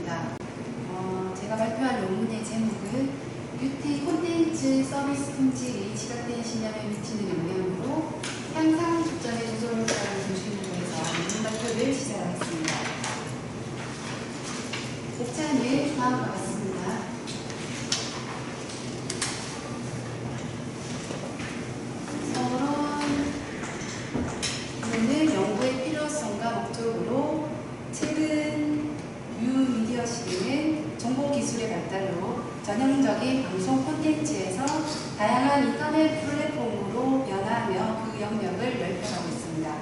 있습니다. 제가 발표한 논문의 제목은 뷰티 콘텐츠 서비스 품질이 지각된 신념에 미치는 영향으로 향상 초점의 조절 효과를 중심으로 해서 논문 발표를 시작하겠습니다. 목차는 다음과 같습니다. 우선은 연구의 필요성과 목적으로 최근 뉴미디어 시대는 정보기술의 발달로 전형적인 방송 콘텐츠에서 다양한 인터넷 플랫폼으로 변화하며 그 영역을 넓혀가고 있습니다.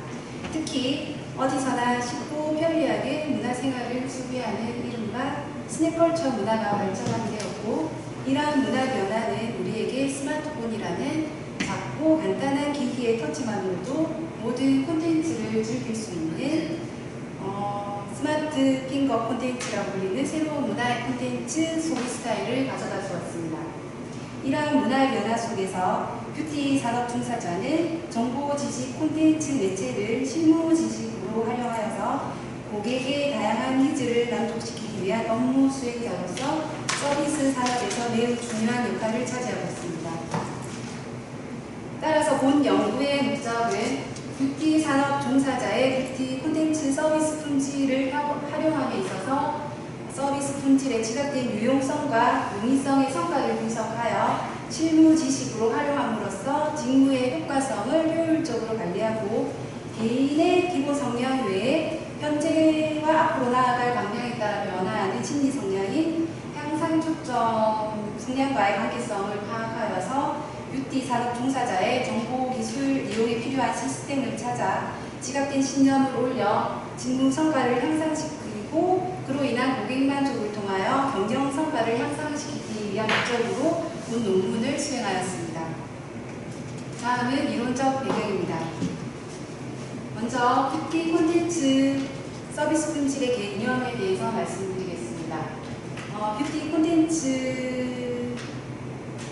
특히 어디서나 쉽고 편리하게 문화생활을 소비하는 이른바 스낵컬처 문화가 발전하게 되었고, 이러한 문화 변화는 우리에게 스마트폰이라는 작고 간단한 기기의 터치만으로도 모든 콘텐츠를 즐길 수 있는 스마트 핑거 콘텐츠라고 불리는 새로운 문화 콘텐츠 소비 스타일을 가져다 주었습니다. 이러한 문화 변화 속에서 뷰티 산업 종사자는 정보 지식 콘텐츠 매체를 실무 지식으로 활용하여서 고객의 다양한 니즈를 만족시키기 위한 업무 수행자로서 서비스 산업에서 매우 중요한 역할을 차지하고 있습니다. 따라서 본 연구의 목적은 뷰티 산업 종사자의 뷰티 콘텐츠 서비스 품질을 활용함에 있어서 서비스 품질의 지각된 유용성과 용이성의 성과를 분석하여 실무 지식으로 활용함으로써 직무의 효과성을 효율적으로 관리하고 개인의 기본 성향 외에 현재와 앞으로 나아갈 방향에 따라 변화하는 심리 성향인 향상 초점 성향과의 관계성을 파악하여서 뷰티 산업 종사자의 정보 기술 이용에 필요한 시스템을 찾아 지각된 신념을 올려 직무 성과를 향상시키고 그로 인한 고객 만족을 통하여 경영 성과를 향상시키기 위한 목적으로 본 논문을 수행하였습니다. 다음은 이론적 배경입니다. 먼저 뷰티 콘텐츠 서비스 품질의 개념에 대해서 말씀드리겠습니다. 뷰티 콘텐츠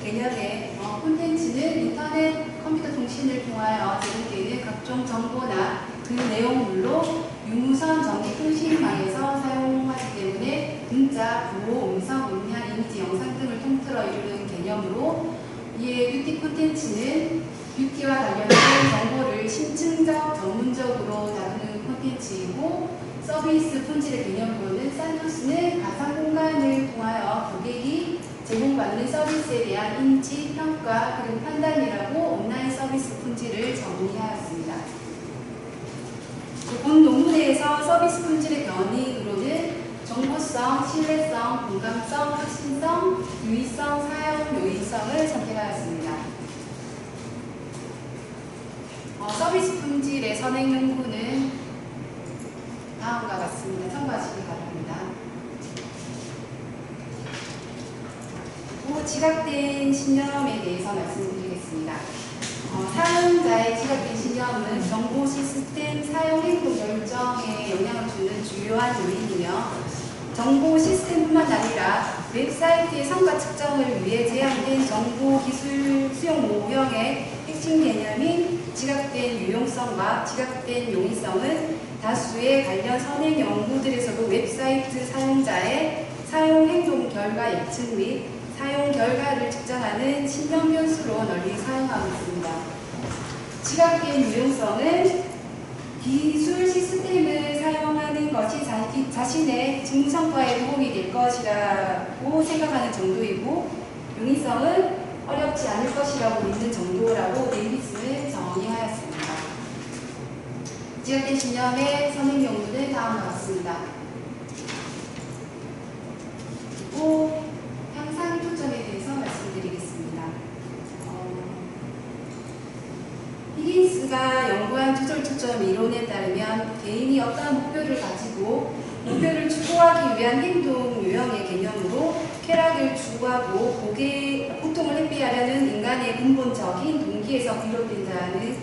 개념의 콘텐츠는 인터넷 컴퓨터 통신을 통하여 제공되는 각종 정보나 그 내용물로 유무선 전기 통신망에서 사용하기 때문에 문자, 구호, 음성, 음향, 이미지, 영상 등을 통틀어 이루는 개념으로, 이에 뷰티 콘텐츠는 뷰티와 관련된 정보를 심층적, 전문적으로 다루는 콘텐츠이고, 서비스 품질의 개념으로는 산도스는 가상 공간을 통하여 고객이 제공받는 서비스에 대한 인지, 평가, 그리고 판단이라고 온라인 서비스 품질을 정의하였습니다. 본 논문에서 서비스 품질의 견인으로는 정보성, 신뢰성, 공감성, 확신성, 유의성, 사용 요인성을 선택하였습니다. 서비스 품질의 선행 연구는 다음과 같습니다. 참고하시기 바랍니다. 지각된 신념에 대해서 말씀드리겠습니다. 사용자의 지각된 신념은 정보 시스템 사용 행동 결정에 영향을 주는 주요한 요인이며, 정보 시스템뿐만 아니라 웹사이트의 성과 측정을 위해 제한된 정보 기술 수용 모형의 핵심 개념인 지각된 유용성과 지각된 용이성은 다수의 관련 선행 연구들에서도 웹사이트 사용자의 사용 행동 결과 예측 및 사용 결과를 측정하는 신념 변수로 널리 사용하고 있습니다. 지각된 유용성은 기술 시스템을 사용하는 것이 자신의 직무 성과에 도움이 될 것이라고 생각하는 정도이고, 용이성은 어렵지 않을 것이라고 믿는 정도라고 데이비스는 정의하였습니다. 지각된 신념의 선행 연구는 다음과 같습니다. 그리고 향상 초점에 대해서 말씀드리겠습니다. 히긴스가 연구한 조절 초점 이론에 따르면 개인이 어떠한 목표를 가지고 목표를 추구하기 위한 행동 유형의 개념으로 쾌락을 추구하고 고통을 회피하려는 인간의 근본적인 동기에서 비롯된다는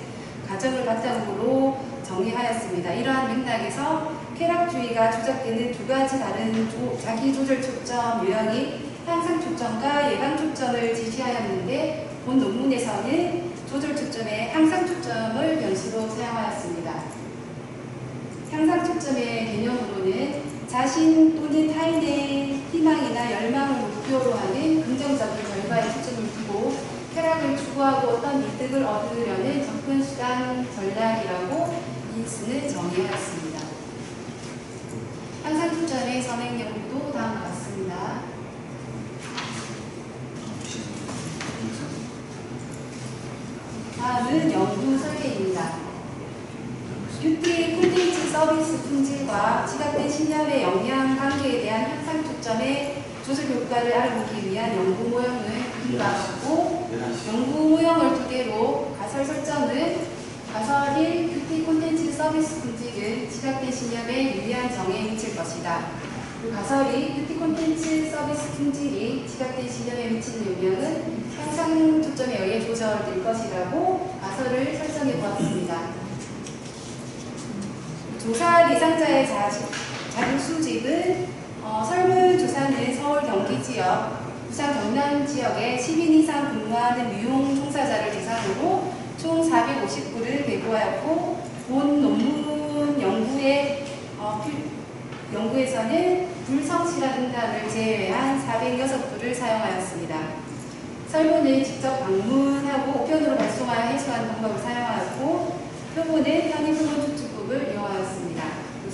가정을 바탕으로 정의하였습니다. 이러한 맥락에서 쾌락주의가 조작되는 두 가지 다른 자기 조절 초점 유형이 향상 초점과 예방 초점을 제시하였는데, 본 논문에서는 조절 초점의 향상 초점을 변수로 사용하였습니다. 향상 초점의 개념으로는 자신 또는 타인의 희망이나 열망을 목표로 하는 긍정적인 결과에 초점을 두고 쾌락을 추구하고 어떤 이득을 얻으려는 접근수단 전략이라고 빈스는 정의하였습니다. 향상 초점의 선행 연구도 다음과 같습니다. 다음은 연구 설계입니다. 뷰티 콘텐츠 서비스 품질과 지각된 신념의 영향 관계에 대한 향상 초점의 조절 효과를 알아보기 위한 연구 모형을 비교하고 연구 모형을 두 개로 가설 설정은 가설 1. 뷰티 콘텐츠 서비스 품질은 지각된 신념에 유의한 정에 미칠 것이다. 그리고 가설 2. 뷰티 콘텐츠 서비스 품질이 지각된 신념에 미치는 영향은 향상 초점에 의해 조절될 것이라고 가설을 설정해 보았습니다. 조사 대상자의 자료 수집은 설문조사는 서울 경기 지역, 부산 경남 지역에 10인 이상 근무하는 미용 종사자를 대상으로 총 459를 배부하였고 본 논문 연구에서는 불성실한 응답을 제외한 406부를 사용하였습니다. 설문을 직접 방문하고 우편으로 발송하여 해소하는 방법을 사용하였고 표본은 현행 설문 추측법을 이용하였습니다.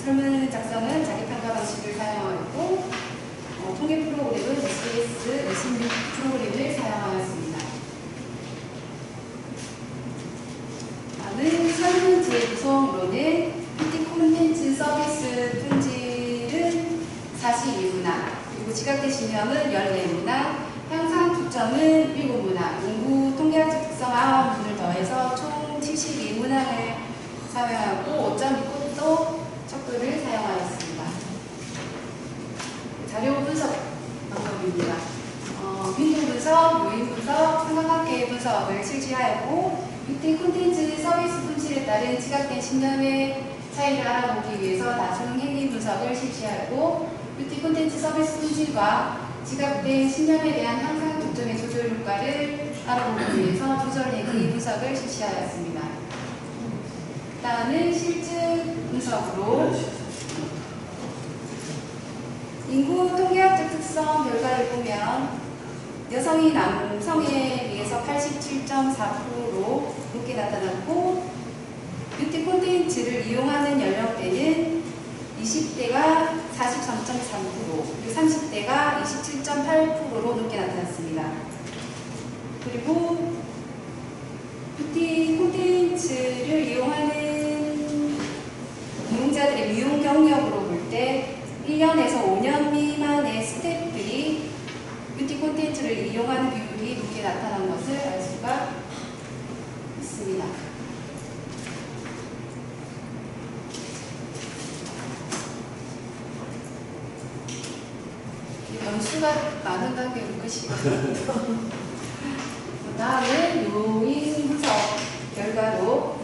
설문 작성은 자기평가 방식을 사용하였고 통계 프로그램은 SBS 26 프로그램을 사용하였습니다. 다음은 설문지의 구성으로는 뷰티 콘텐츠 서비스 품질은 42문항, 그리고 지각된 신념은 14문항, 향상 초점은 7문항, 연구 통계학적 특성 9문을 더해서 총 72문항을 사용하고 5.2꽃도 척도를 사용하였습니다. 자료 분석 방법입니다. 빈도 분석, 요인 분석, 삼각관계 분석을 실시하였고 뷰티 콘텐츠 서비스 품질에 따른 지각된 신념의 차이를 알아보기 위해서 다중 행위 분석을 실시하였고 뷰티 콘텐츠 서비스 품질과 지각된 신념에 대한 향상 초점의 조절 효과를 알아보기 위해서 조절 행위 분석을 실시하였습니다. 다음은 실증 분석으로 인구 통계학적 특성 결과를 보면 여성이 남성에 비해서 87.4%로 높게 나타났고 뷰티 콘텐츠를 이용하는 연령대는 20대가 43.3%, 그리고 30대가 27.8%로 높게 나타났습니다. 그리고 뷰티 콘텐츠를 이용하는 이용자들의 미용 경력으로 볼 때 1년에서 5년 미만의 스태프들이 뷰티 콘텐츠를 이용하는 비율이 높게 나타난 것을 알 수가 있습니다. 연수가 많은 단계로 끝이거든요. 다음은 요인 분석 결과로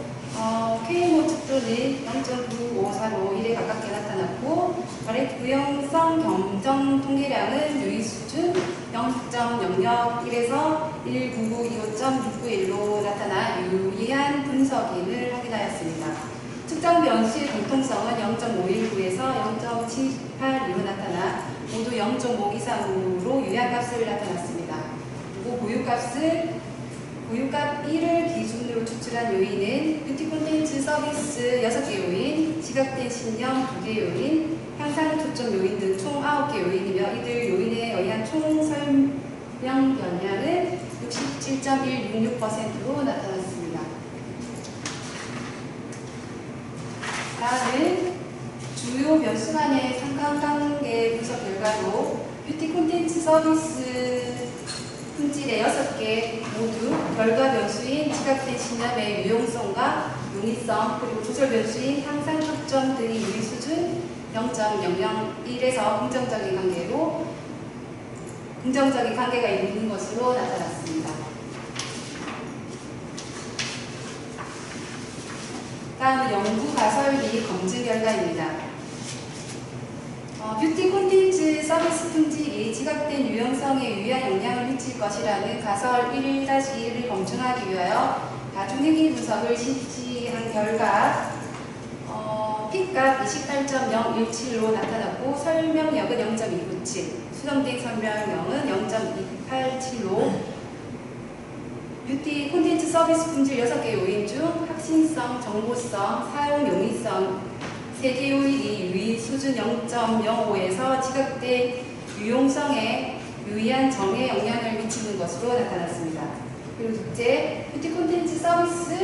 K모 척도는 0.9545 1에 가깝게 나타났고 바레트 구형성 경정 통계량은 유의 수준 0.001에서 19925.691로 나타나 유의한 분석임을 확인하였습니다. 측정 변수의 공통성은 0.519에서 0.782로 나타나 모두 0.5 이상으로 유의한 값을 나타났습니다. 그리고 고유값 1을 기준으로 추출한 요인은 뷰티 콘텐츠 서비스 6개 요인, 지각된 신념 2개 요인, 향상 초점 요인 등 총 9개 요인이며 이들 요인에 의한 총 설명 변량은 67.166%로 나타났습니다. 다음은 주요 변수 간의 상관관계 분석 결과로 뷰티 콘텐츠 서비스 품질의 6개 모두 결과 변수인 지각된 신념의 유용성과 용이성 그리고 조절 변수인 향상 초점 등의 유의 수준 0.001에서 긍정적인 관계가 있는 것으로 나타났습니다. 다음은 연구 가설 및 검증 결과입니다. 뷰티 콘텐츠 서비스 품질이 지각된 유용성에 유의한 영향을 미칠 것이라는 가설 1-1을 검증하기 위하여 다중행위 분석을 실시한 결과 P값 28.017로 나타났고 설명력은 0.297, 수정된 설명력은 0.287로 뷰티 콘텐츠 서비스 품질 6개 요인 중 확신성, 정보성, 사용 용이성 3개 요인이 유의 수준 0.05에서 지각된 유용성에 유의한 정에 영향을 미치는 것으로 나타났습니다. 그리고 둘째, 뷰티 콘텐츠 서비스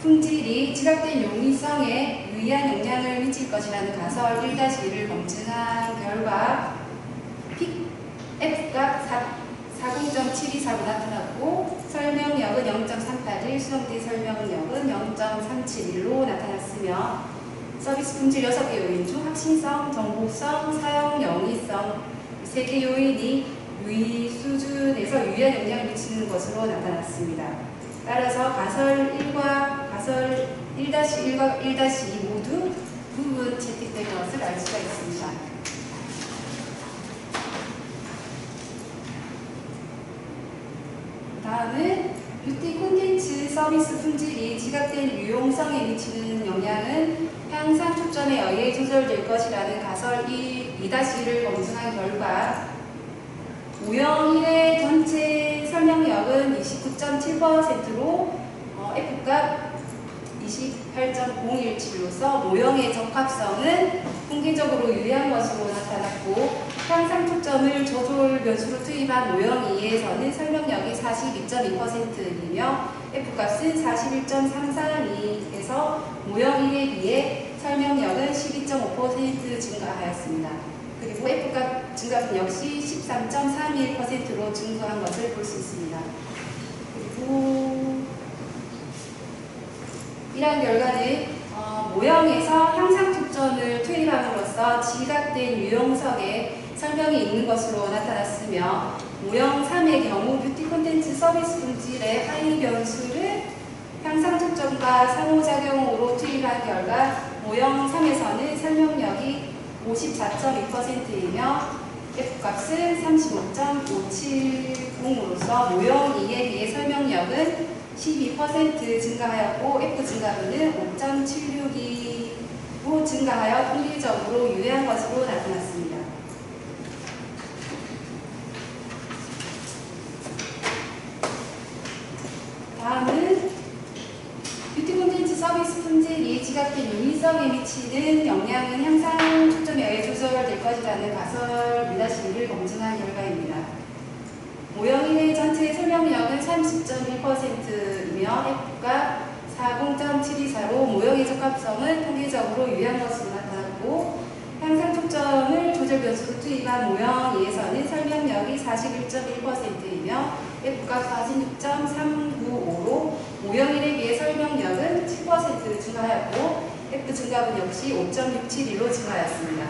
품질이 지각된 용이성에 유의한 영향을 미칠 것이라는 가설 1-1을 검증한 결과 F값 40.724로 나타났고 설명력은 0.381, 수정된 설명력은 0.371로 나타났으며 서비스 품질 6개 요인 중 확신성, 정보성, 사용 영위성 3개 요인이 유의 수준에서 유의한 영향을 미치는 것으로 나타났습니다. 따라서 가설 1과 가설 1-1과 1-2 모두 부분 채택된 것을 알 수가 있습니다. 다음은 뷰티 콘텐츠 서비스 품질이 지각된 유용성에 미치는 영향은 향상 초점에 의해 조절될 것이라는 가설 2-1을 검증한 결과 모형 1의 전체 설명력은 29.7%로 F값 28.017로서 모형의 적합성은 통계적으로 유리한 것으로 나타났고 향상 초점을 조절 변수로 투입한 모형 2에서는 설명력이 42.2%이며 F값은 41.332에서 모형 1에 비해 설명력은 12.5% 증가하였습니다. 그리고 F값 증가분 역시 13.31%로 증가한 것을 볼 수 있습니다. 그리고 이러한 결과는 모형에서 향상 초점을 투입함으로써 지각된 유용성에 설명이 있는 것으로 나타났으며 모형 3의 경우 뷰티 콘텐츠 서비스 품질의 하위 변수를 향상 초점과 상호작용으로 투입한 결과 모형 3에서는 설명력이 54.2%이며 F값은 35.570으로서 모형 2에 비해 설명력은 12% 증가하였고 F 증가분은 5.762로 증가하여 통계적으로 유효한 것으로 나타났습니다. 다음은 뷰티 콘텐츠 서비스 품질이 지각된 용이성에 미치는 영향은 향상 초점에 의해 조절될 것이라는 가설 2-1을 검증한 결과입니다. 모형 1의 전체 설명력은 30.1%이며 F가 40.724로 모형의 적합성은 통계적으로 유효한 것으로 나타났고 향상 초점을 조절 변수로 투입한 모형 2에서는 설명력이 41.1%이며 F가 46.395로 모형 1에 비해 설명력은 7% 증가하였고 F 증가분 역시 5.671로 증가하였습니다.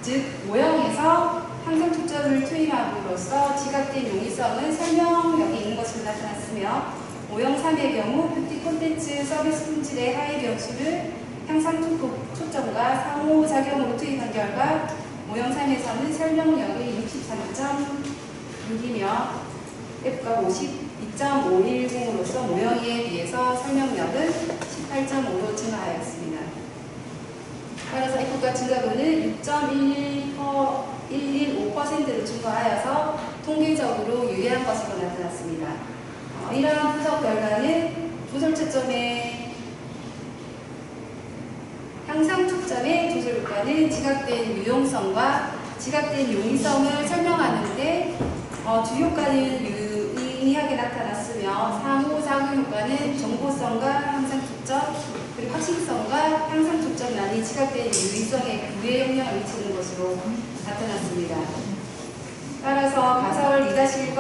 즉 모형에서 향상 초점을 투입함으로써 지각된 용이성은 설명력이 있는 것으로 나타났으며 모형 3의 경우 뷰티 콘텐츠 서비스 품질의 하위 변수를 향상 초점과 상호작용으로 투입한 결과 모형 3에서는 설명력이 63.6이며 F가 52.510으로서 모형 2에 비해서 설명력은 18.5로 증가하였습니다. 따라서 F가 증가분은 6.115%로 증가하여서 통계적으로 유효한 것으로 나타났습니다. 이러한 분석 결과는 조절 초점의 향상 초점의 조절 효과는 지각된 유용성과 지각된 용이성을 설명하는데 주효과는 유의미하게 나타났으며 상호작용 효과는 정보성과 향상 초점 그리고 확신성과 향상 초점란이 지각된 유의성에 부의 영향을 미치는 것으로 나타났습니다. 따라서 가설 2-1과